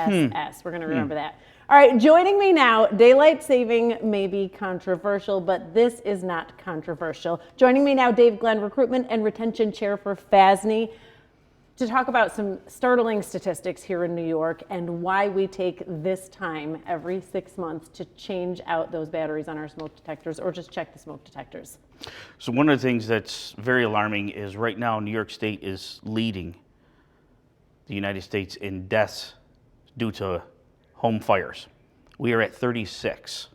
SS. We're going to remember that. All right, joining me now, daylight saving may be controversial, but this is not controversial. Joining me now, Dave Glenn, Recruitment and Retention Chair for FASNY, to talk about some startling statistics here in New York and why we take this time every 6 months to change out those batteries on our smoke detectors or just check the smoke detectors. So one of the things that's very alarming is right now New York State is leading the United States in deaths due to home fires. We are at 36.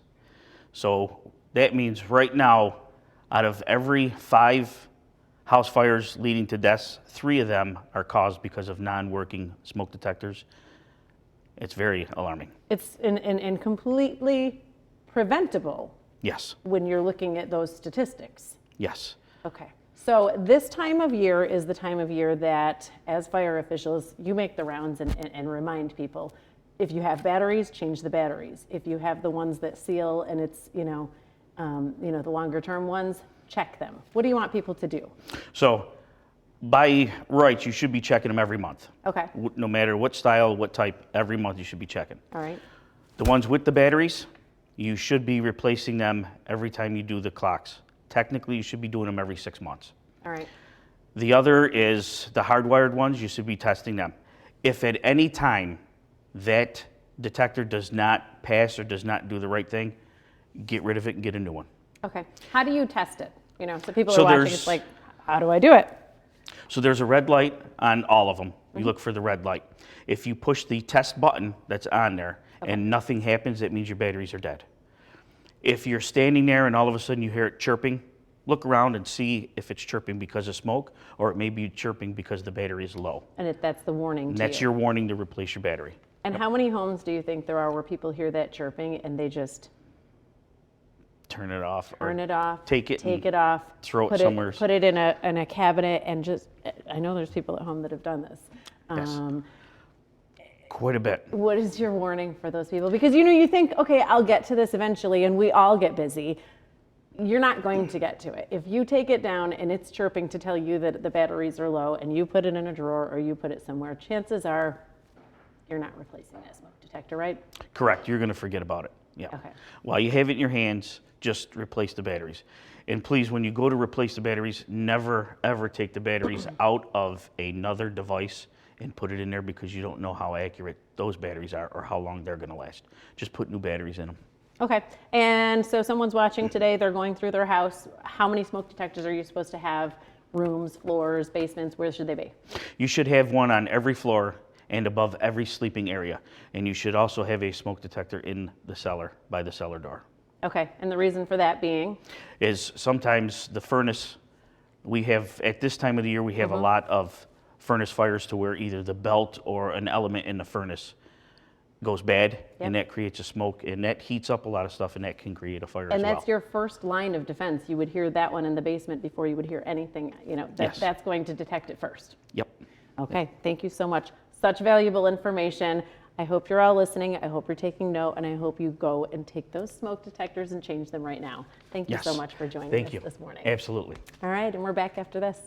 So that means right now, out of every 5 house fires leading to deaths, 3 of them are caused because of non-working smoke detectors. It's very alarming. It's and completely preventable. Yes. When you're looking at those statistics. Yes. Okay. So this time of year is the time of year that, as fire officials, you make the rounds and remind people, if you have batteries, change the batteries. If you have the ones that seal and it's, the longer term ones, check them. What do you want people to do? So by rights, you should be checking them every month. Okay. No matter what style, what type, every month you should be checking. All right. The ones with the batteries, you should be replacing them every time you do the clocks. Technically, you should be doing them every 6 months. All right. The other is the hardwired ones, you should be testing them. If at any time that detector does not pass or does not do the right thing, get rid of it and get a new one. Okay. How do you test it? So people are watching, it's like, how do I do it? So there's a red light on all of them. You look for the red light. If you push the test button that's on there and nothing happens, that means your batteries are dead. If you're standing there and all of a sudden you hear it chirping, look around and see if it's chirping because of smoke or it may be chirping because the battery is low. And that's the warning And to that's you. your warning to replace your battery. And how many homes do you think there are where people hear that chirping and they just Turn it off. turn it off, Take it off, throw it somewhere. put it in a cabinet, and just, I know there's people at home that have done this. Yes. Quite a bit. What is your warning for those people? Because you think, okay, I'll get to this eventually, and we all get busy. You're not going to get to it. If you take it down and it's chirping to tell you that the batteries are low and you put it in a drawer or you put it somewhere, chances are you're not replacing that smoke detector, right? Correct. You're going to forget about it. Yeah. Okay. While you have it in your hands, just replace the batteries. And please, when you go to replace the batteries, never, ever take the batteries out of another device and put it in there because you don't know how accurate those batteries are or how long they're going to last. Just put new batteries in them. Okay. And so someone's watching today, they're going through their house. How many smoke detectors are you supposed to have? Rooms, floors, basements, where should they be? You should have one on every floor and above every sleeping area. And you should also have a smoke detector in the cellar, by the cellar door. Okay. And the reason for that being? Is sometimes the furnace, we have, at this time of the year, we have a lot of furnace fires to where either the belt or an element in the furnace goes bad, and that creates a smoke, and that heats up a lot of stuff, and that can create a fire as well. And that's your first line of defense. You would hear that one in the basement before you would hear anything, that's going to detect it first. Yep. Okay, thank you so much. Such valuable information. I hope you're all listening. I hope you're taking note, and I hope you go and take those smoke detectors and change them right now. Thank you so much for joining us this morning. Absolutely. All right, and we're back after this.